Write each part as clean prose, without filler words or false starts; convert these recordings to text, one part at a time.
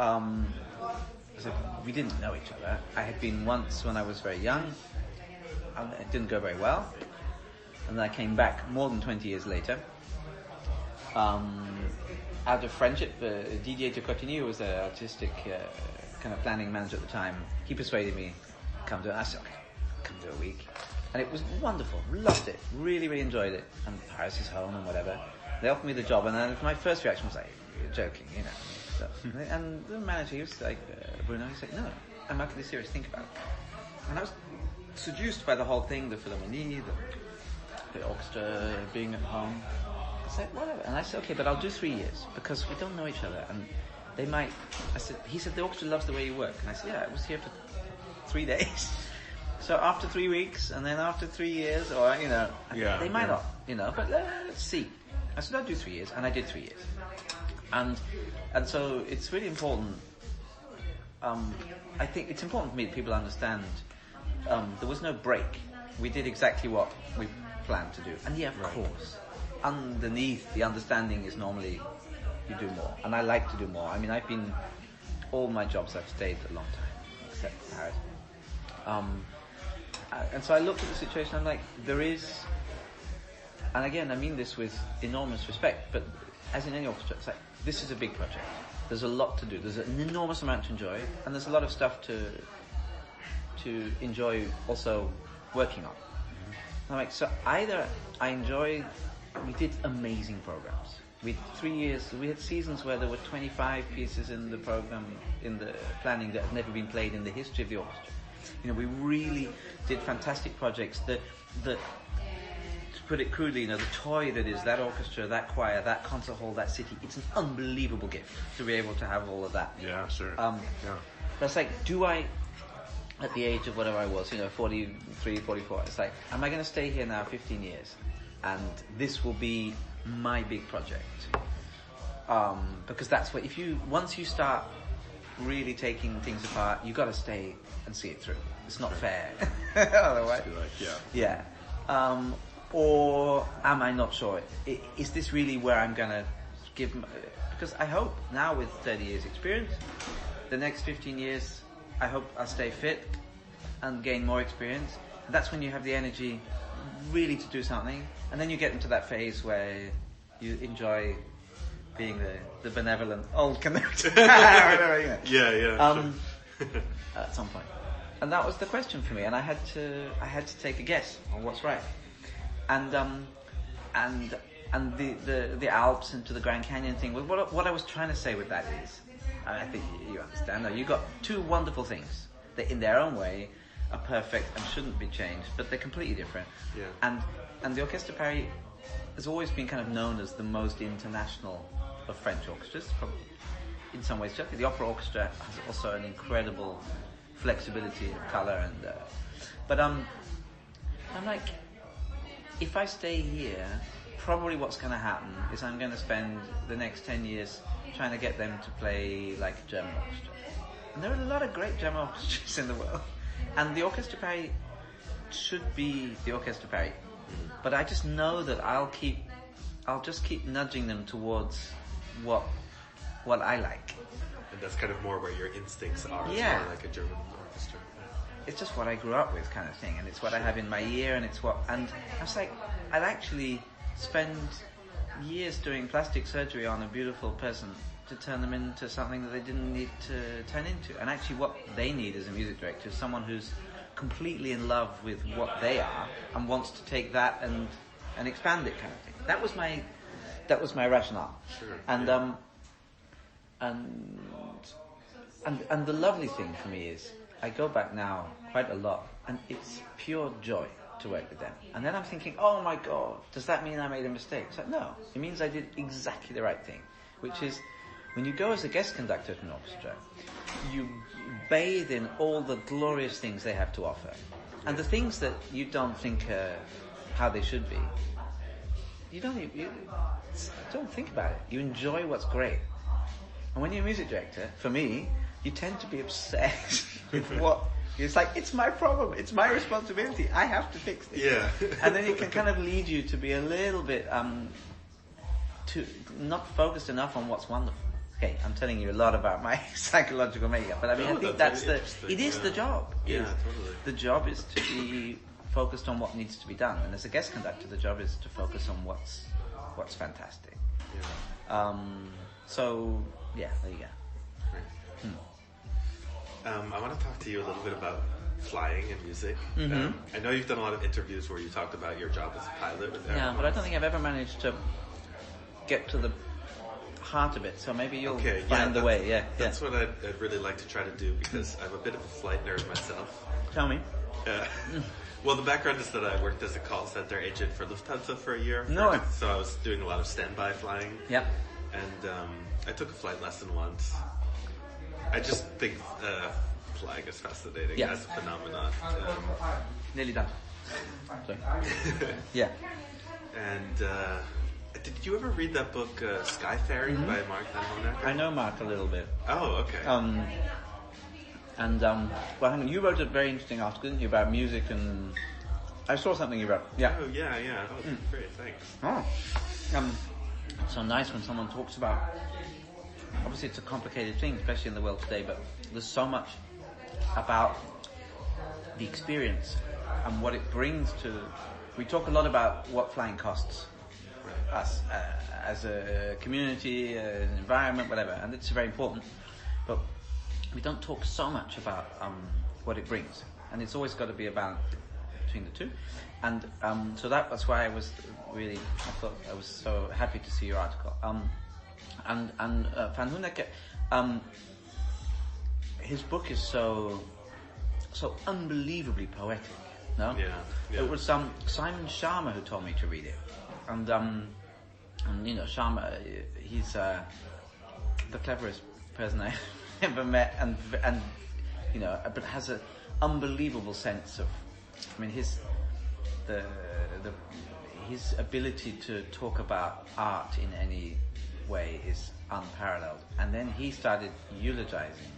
So we didn't know each other. I had been once when I was very young, and it didn't go very well. And then I came back more than 20 years later. Out of friendship, Didier de Cotigny, who was the artistic kind of planning manager at the time, he persuaded me to come to it. I said, okay, come to a week. And it was wonderful. Loved it. Really, really enjoyed it. And Paris is home and whatever. They offered me the job, and then my first reaction was like, you're joking, you know. So, and the manager, he was like, Bruno, he said, no, I'm utterly serious, think about it. And I was seduced by the whole thing, the Philharmonie, the orchestra, being at home. I said, whatever. And I said, okay, but I'll do 3 years, because we don't know each other, and they might... He said, the orchestra loves the way you work. And I said, yeah, I was here for 3 days. So after 3 weeks, and then after 3 years, or, you know, they might not, you know, but let's see. I said, I'll do 3 years, and I did 3 years. And so it's really important, I think it's important for me that people understand, there was no break. We did exactly what we planned to do. And yeah, of course, underneath the understanding is normally you do more. And I like to do more. I mean, all my jobs I've stayed a long time, except Paris. And so I looked at the situation, I'm like, there is, and again, I mean this with enormous respect, but as in any orchestra, it's like, this is a big project. There's a lot to do. There's an enormous amount to enjoy, and there's a lot of stuff to enjoy also working on. I'm like, so either I enjoy, we did amazing programs. We had 3 years, we had seasons where there were 25 pieces in the program, in the planning that had never been played in the history of the orchestra. You know, we really did fantastic projects. To put it crudely, you know, the toy that is that orchestra, that choir, that concert hall, that city, it's an unbelievable gift to be able to have all of that. Yeah, sure. But it's like, do I, at the age of whatever I was, you know, 43, 44, it's like, am I going to stay here now 15 years? And this will be my big project. Because that's what, once you start really taking things apart, you got to stay and see it through. It's not fair. Otherwise, yeah. Or am I not sure? Is this really where I'm going to give... Because I hope now with 30 years experience, the next 15 years, I hope I'll stay fit and gain more experience. And that's when you have the energy really to do something. And then you get into that phase where you enjoy being the benevolent old conductor. Yeah. At some point. And that was the question for me, and I had to take a guess on what's right. And the Alps into the Grand Canyon thing. What I was trying to say with that is, and I think you understand. Now, you got two wonderful things that, in their own way, are perfect and shouldn't be changed, but they're completely different. Yeah. And the Orchestre Paris has always been kind of known as the most international of French orchestras. Probably, in some ways, the opera orchestra has also an incredible flexibility of color but I'm like, if I stay here, probably what's going to happen is I'm going to spend the next 10 years trying to get them to play like a German orchestra. And there are a lot of great German orchestras in the world, and the Orchestre Paris should be the Orchestre Paris. But I just know that I'll just keep nudging them towards what I like. And that's kind of more where your instincts are. Yeah. It's more like a German orchestra. It's just what I grew up with, kind of thing, and it's what I have in my ear, and I was like, I'd actually spend years doing plastic surgery on a beautiful person to turn them into something that they didn't need to turn into. And actually what they need as a music director is someone who's completely in love with what they are and wants to take that and expand it, kind of thing. That was my rationale. Sure. And and the lovely thing for me is I go back now quite a lot, and it's pure joy to work with them. And then I'm thinking, oh my God, does that mean I made a mistake? It's like, no, it means I did exactly the right thing, which is when you go as a guest conductor to an orchestra, you bathe in all the glorious things they have to offer. And the things that you don't think are how they should be, you don't think about it. You enjoy what's great. And when you're a music director, for me, you tend to be obsessed with what... It's like, it's my problem, it's my responsibility, I have to fix this. Yeah. And then it can kind of lead you to be a little bit not focused enough on what's wonderful. Okay, I'm telling you a lot about my psychological makeup, but I mean, I think that's it is the job. Yeah, totally. The job is to be focused on what needs to be done, and as a guest conductor, the job is to focus on what's fantastic. Yeah. So yeah, there you go. I want to talk to you a little bit about flying and music. Mm-hmm. I know you've done a lot of interviews where you talked about your job as a pilot with Yeah, but I don't think I've ever managed to get to the heart of it. So maybe you'll find the way. Yeah, that's what I'd really like to try to do, because I'm a bit of a flight nerd myself. Tell me. Well, the background is that I worked as a call center agent for Lufthansa for a year. So I was doing a lot of standby flying. Yeah. And I took a flight lesson once. I just think flying is fascinating as a phenomenon. Nearly done. Yeah. And did you ever read that book, Skyfaring by Mark Van Honacker? I know Mark a little bit. Oh, okay. Well, hang on, you wrote a very interesting article, didn't you, about music, and I saw something you wrote. Yeah. Oh, yeah. Oh, great, thanks. Oh. It's so nice when someone talks about, obviously it's a complicated thing, especially in the world today, but there's so much about the experience and what it brings to, we talk a lot about what flying costs us as a community, an environment, whatever, and it's very important, but we don't talk so much about what it brings, and it's always got to be a balance between the two. And so that's why I thought I was so happy to see your article. And Van Honacker, his book is so unbelievably poetic. No, yeah. It was Simon Sharma who told me to read it, and you know, Sharma, he's the cleverest person I ever met, and you know, but has an unbelievable sense of, I mean, his ability to talk about art in any way is unparalleled. And then he started eulogizing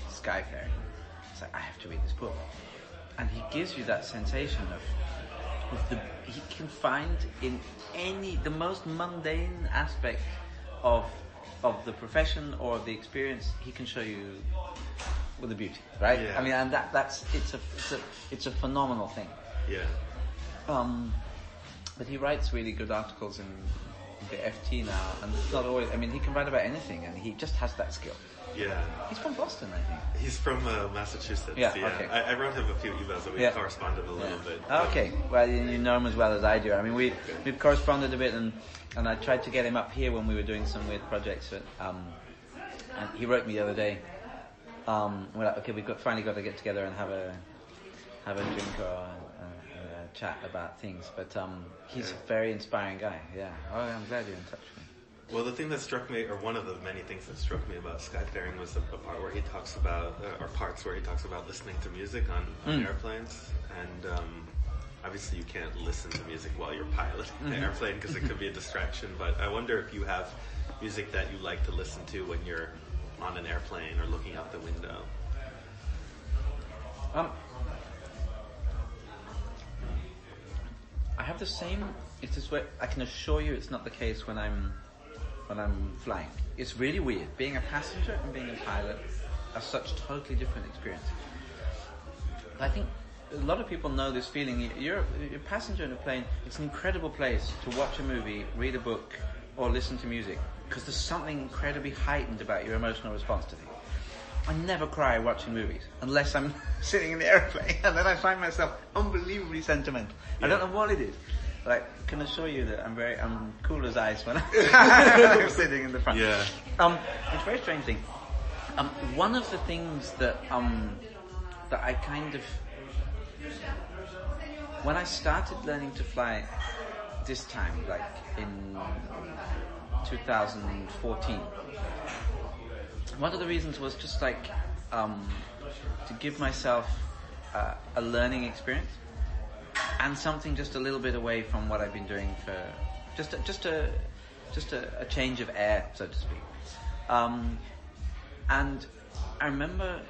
Skyfaring. It's like, I have to read this book, and he gives you that sensation of he can find in the most mundane aspect of the profession or of the experience, he can show you with the beauty, right? Yeah. I mean, and it's a phenomenal thing. Yeah. But he writes really good articles in the FT now, and it's not always, I mean, he can write about anything, and he just has that skill. Yeah. He's from Boston, I think. He's from Massachusetts. Yeah. Okay. I wrote him a few emails, and we corresponded a little bit. Okay. Well, you know him as well as I do. I mean, we've corresponded a bit, and I tried to get him up here when we were doing some weird projects. But, and he wrote me the other day. We're like, okay, finally got to get together and have a drink or a chat about things. But he's a very inspiring guy. Yeah. Oh, I'm glad you're in touch with him. Well, the thing that struck me, or one of the many things that struck me about Skyfaring, was the part where he talks about, or parts where he talks about listening to music on airplanes. And obviously you can't listen to music while you're piloting the airplane because it could be a distraction. But I wonder if you have music that you like to listen to when you're on an airplane or looking out the window. I have the same. It's this way. I can assure you, it's not the case when I'm flying. It's really weird. Being a passenger and being a pilot are such totally different experiences. I think a lot of people know this feeling. You're a passenger in a plane. It's an incredible place to watch a movie, read a book, or listen to music, because there's something incredibly heightened about your emotional response to things. I never cry watching movies unless I'm sitting in the airplane, and then I find myself unbelievably sentimental. Yeah. I don't know what it is. But I can assure you that I'm cool as ice when I'm sitting in the front. Yeah. It's a very strange thing. One of the things that I kind of, when I started learning to fly this time, like in 2014, one of the reasons was just like to give myself a learning experience. And something just a little bit away from what I've been doing for just a change of air, so to speak. And I remember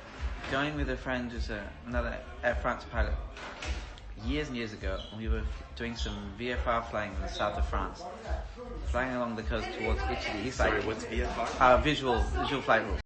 going with a friend who's another Air France pilot. years and years ago. We were doing some VFR flying in the south of France, flying along the coast towards Italy. Sorry, what's VFR? Visual flight rules.